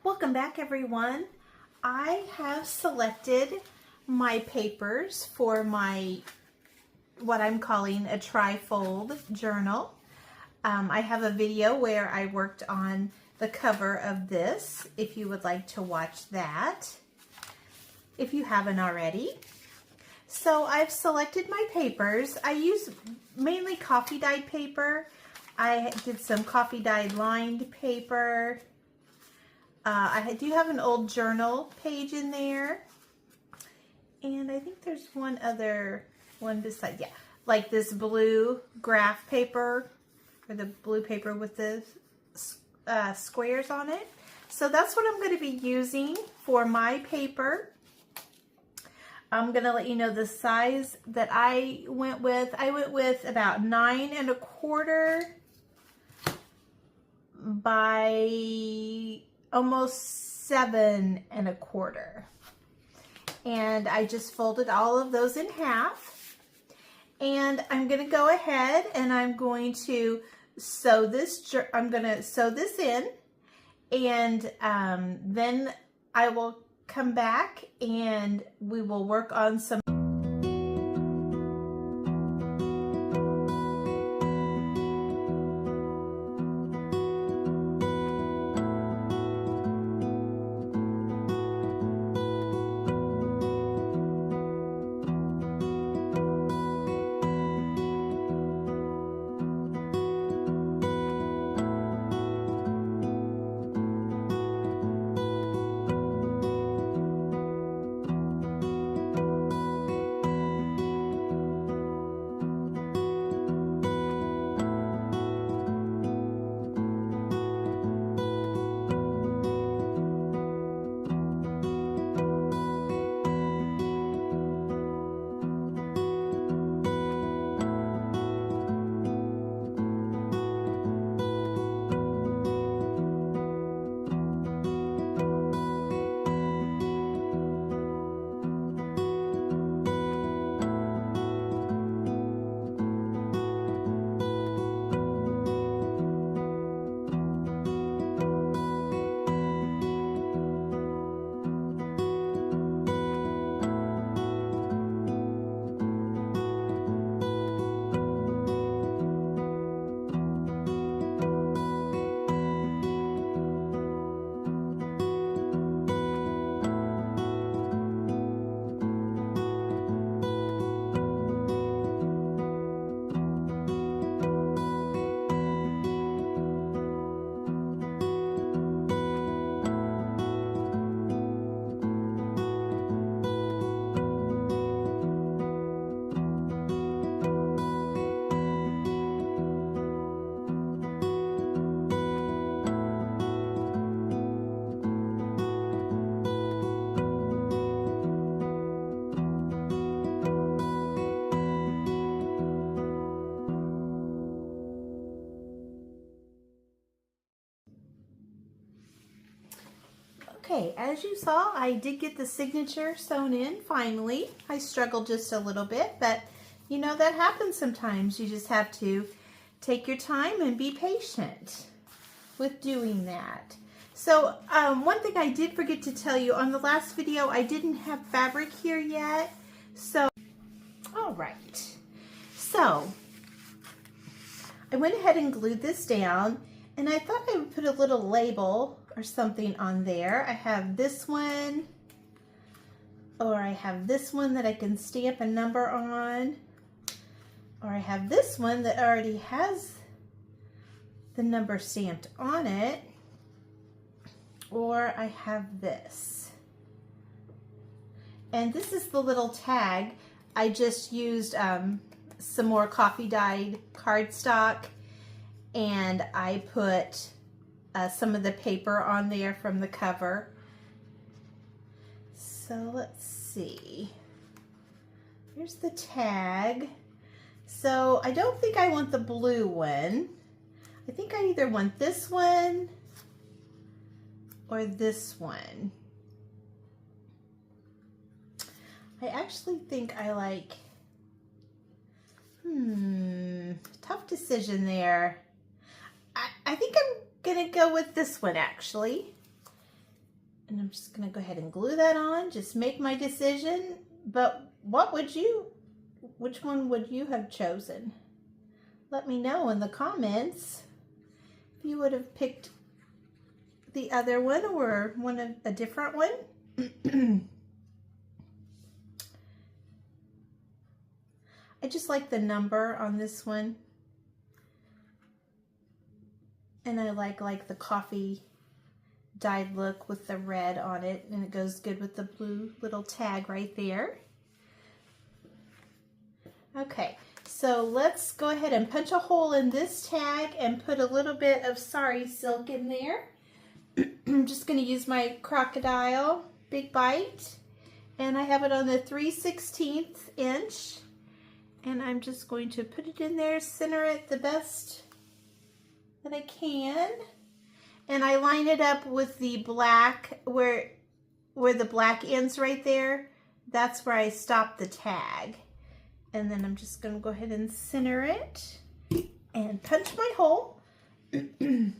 Welcome back, everyone. I have selected my papers for my what I'm calling a trifold journal. I have a video where I worked on the cover of this if you would like to watch that, if you haven't already. So I've selected my papers. I use mainly coffee dyed paper. I did some coffee dyed lined paper. I do have an old journal page in there. And I think there's one other one beside, yeah, like this blue graph paper, or the blue paper with the squares on it. So that's what I'm going to be using for my paper. I'm going to let you know the size that I went with. I went with about 9 1/4 by almost 7 1/4. And I just folded all of those in half. And I'm going to go ahead and I'm going to sew this. I'm going to sew this in, and then I will come back and we will work on some. Okay, as you saw, I did get the signature sewn in finally. I struggled just a little bit, but you know, that happens sometimes. You just have to take your time and be patient with doing that. So one thing I did forget to tell you, on the last video I didn't have fabric here yet. So, all right. So I went ahead and glued this down, and I thought I would put a little label or something on there. I have this one, or I have this one that I can stamp a number on, or I have this one that already has the number stamped on it, or I have this. And this is the little tag. I just used some more coffee dyed cardstock, and I put some of the paper on there from the cover. So let's see. Here's the tag. So I don't think I want the blue one. I think I either want this one or this one. I actually think I like, tough decision there. I think I'm gonna go with this one actually. And I'm just gonna go ahead and glue that on, just make my decision. But which one would you have chosen? Let me know in the comments if you would have picked the other one or a different one. I just like the number on this one. And I like the coffee dyed look with the red on it, and it goes good with the blue little tag right there. Okay, so let's go ahead and punch a hole in this tag and put a little bit of sari silk in there. I'm just going to use my crocodile big bite, and I have it on the 3/16 inch, and I'm just going to put it in there, center it the best that I can. And I line it up with the black, where the black ends right there. That's where I stop the tag. And then I'm just going to go ahead and center it and punch my hole. And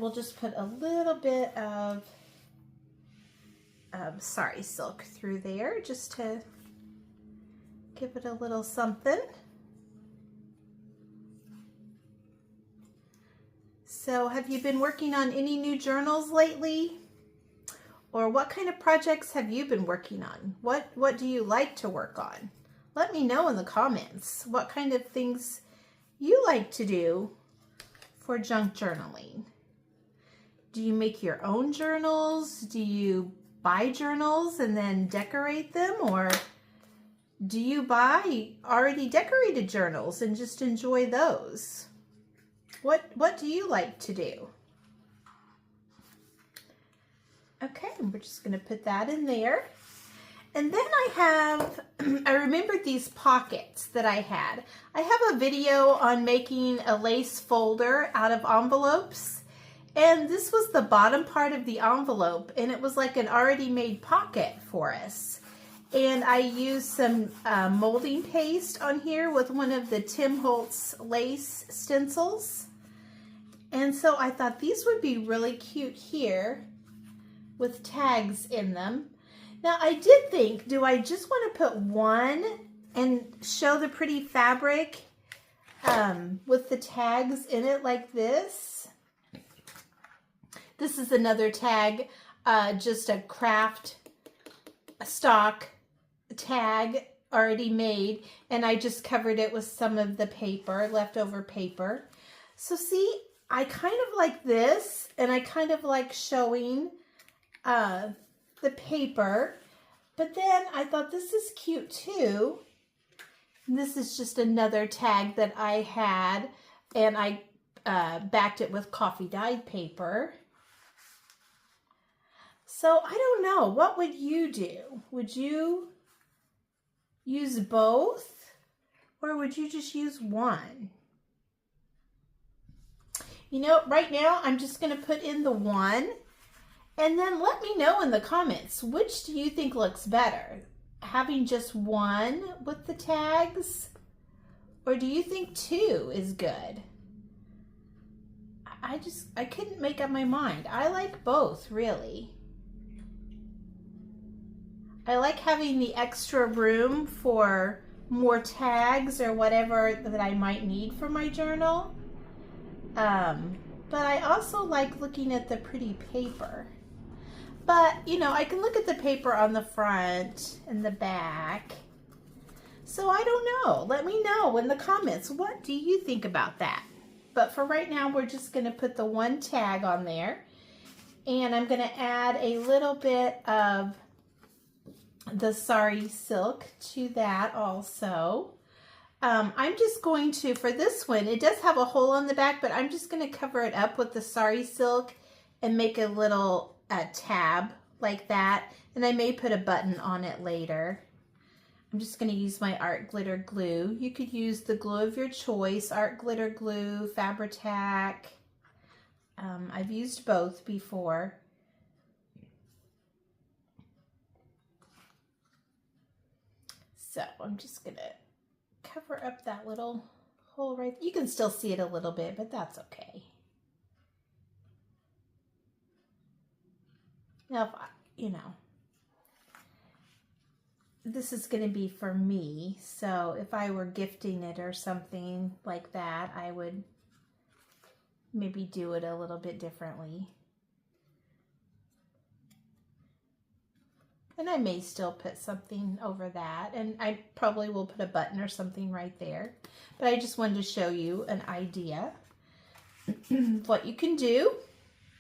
we'll just put a little bit of sari silk through there just to give it a little something. So have you been working on any new journals lately? Or what kind of projects have you been working on? What do you like to work on? Let me know in the comments what kind of things you like to do for junk journaling. Do you make your own journals? Do you buy journals and then decorate them? Or do you buy already decorated journals and just enjoy those? What do you like to do? Okay, we're just going to put that in there. And then I remembered these pockets that I had. I have a video on making a lace folder out of envelopes. And this was the bottom part of the envelope, and it was like an already made pocket for us. And I used some molding paste on here with one of the Tim Holtz lace stencils. And so I thought these would be really cute here with tags in them. Now I did think, do I just want to put one and show the pretty fabric with the tags in it like this? This is another tag, just a craft stock tag already made, and I just covered it with some of the paper, leftover paper. So see, I kind of like this, and I kind of like showing the paper, but then I thought this is cute too. This is just another tag that I had, and I backed it with coffee dyed paper. So I don't know, what would you do? Would you use both, or would you just use one? You know, right now I'm just going to put in the one, and then let me know in the comments, which do you think looks better? Having just one with the tags, or do you think two is good? I couldn't make up my mind. I like both, really. I like having the extra room for more tags or whatever that I might need for my journal. But I also like looking at the pretty paper. But, you know, I can look at the paper on the front and the back. So I don't know. Let me know in the comments. What do you think about that? But for right now, we're just going to put the one tag on there. And I'm going to add a little bit of the sari silk to that also. I'm just going to, for this one, it does have a hole on the back, but I'm just going to cover it up with the sari silk and make a little tab like that. And I may put a button on it later. I'm just going to use my art glitter glue. You could use the glue of your choice, art glitter glue, Fabri-Tac. I've used both before. So I'm just going to cover up that little hole right there. You can still see it a little bit, but that's okay. Now, if I, you know, this is going to be for me, so if I were gifting it or something like that, I would maybe do it a little bit differently. And I may still put something over that, and I probably will put a button or something right there. But I just wanted to show you an idea of what you can do.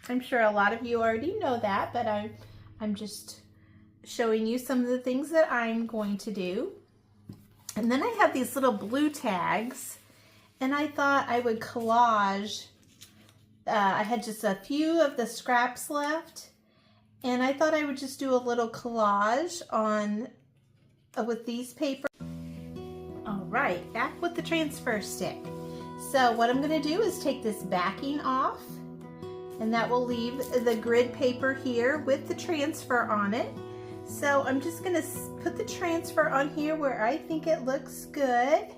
I'm sure a lot of you already know that, but I'm just showing you some of the things that I'm going to do. And then I have these little blue tags, and I thought I would collage. I had just a few of the scraps left, and I thought I would just do a little collage on with these papers. All right, back with the transfer stick. So what I'm going to do is take this backing off, and that will leave the grid paper here with the transfer on it. So I'm just going to put the transfer on here where I think it looks good.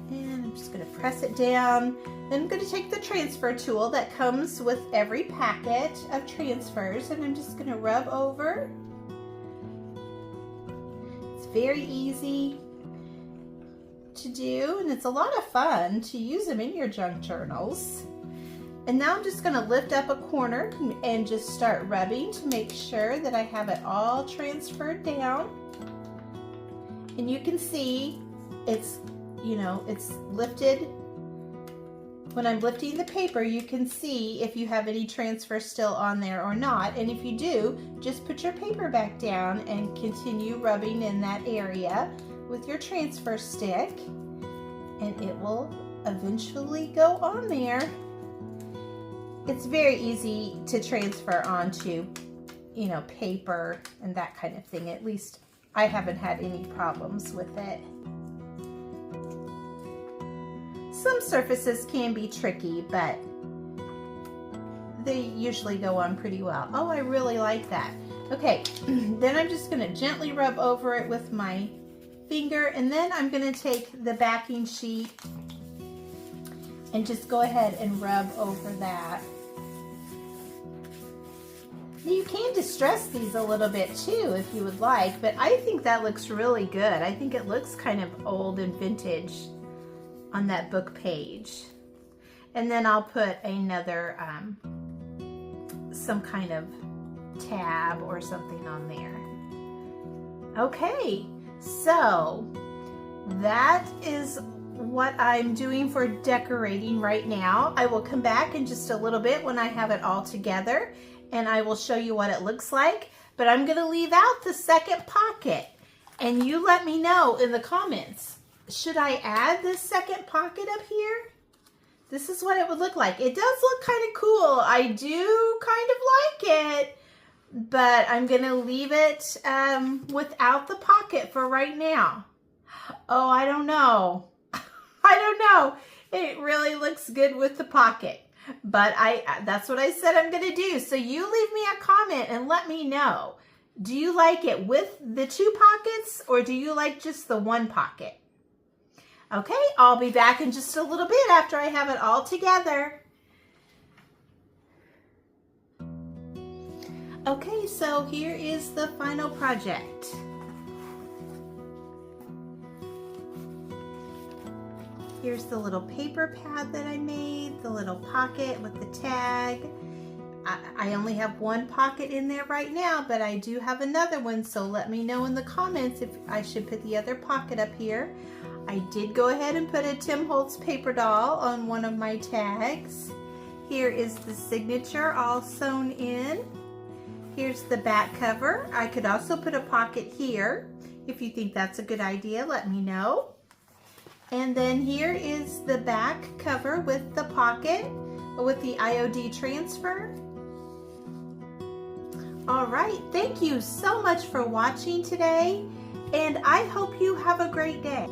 And I'm just going to press it down. Then I'm going to take the transfer tool that comes with every packet of transfers, and I'm just going to rub over. It's very easy to do, and it's a lot of fun to use them in your junk journals. And now I'm just going to lift up a corner and just start rubbing to make sure that I have it all transferred down. And you can see it's, you know, it's lifted. When I'm lifting the paper, you can see if you have any transfer still on there or not. And if you do, just put your paper back down and continue rubbing in that area with your transfer stick, and it will eventually go on there. It's very easy to transfer onto, you know, paper and that kind of thing. At least I haven't had any problems with it. Some surfaces can be tricky, but they usually go on pretty well. Oh, I really like that. Okay, then I'm just going to gently rub over it with my finger, and then I'm going to take the backing sheet and just go ahead and rub over that. You can distress these a little bit too if you would like, but I think that looks really good. I think it looks kind of old and vintage on that book page. And then I'll put another, some kind of tab or something on there. Okay, so that is what I'm doing for decorating right now. I will come back in just a little bit when I have it all together, and I will show you what it looks like. But I'm going to leave out the second pocket, and you let me know in the comments. Should I add this second pocket up here? This is what it would look like. It does look kind of cool. I do kind of like it, but I'm going to leave it without the pocket for right now. Oh, I don't know. I don't know. It really looks good with the pocket. But that's what I said I'm going to do. So you leave me a comment and let me know. Do you like it with the two pockets, or do you like just the one pocket? Okay, I'll be back in just a little bit after I have it all together. Okay, so here is the final project. Here's the little paper pad that I made, the little pocket with the tag. I only have one pocket in there right now, but I do have another one, so let me know in the comments if I should put the other pocket up here. I did go ahead and put a Tim Holtz paper doll on one of my tags. Here is the signature all sewn in. Here's the back cover. I could also put a pocket here. If you think that's a good idea, let me know. And then here is the back cover with the pocket with the IOD transfer. All right, thank you so much for watching today, and I hope you have a great day.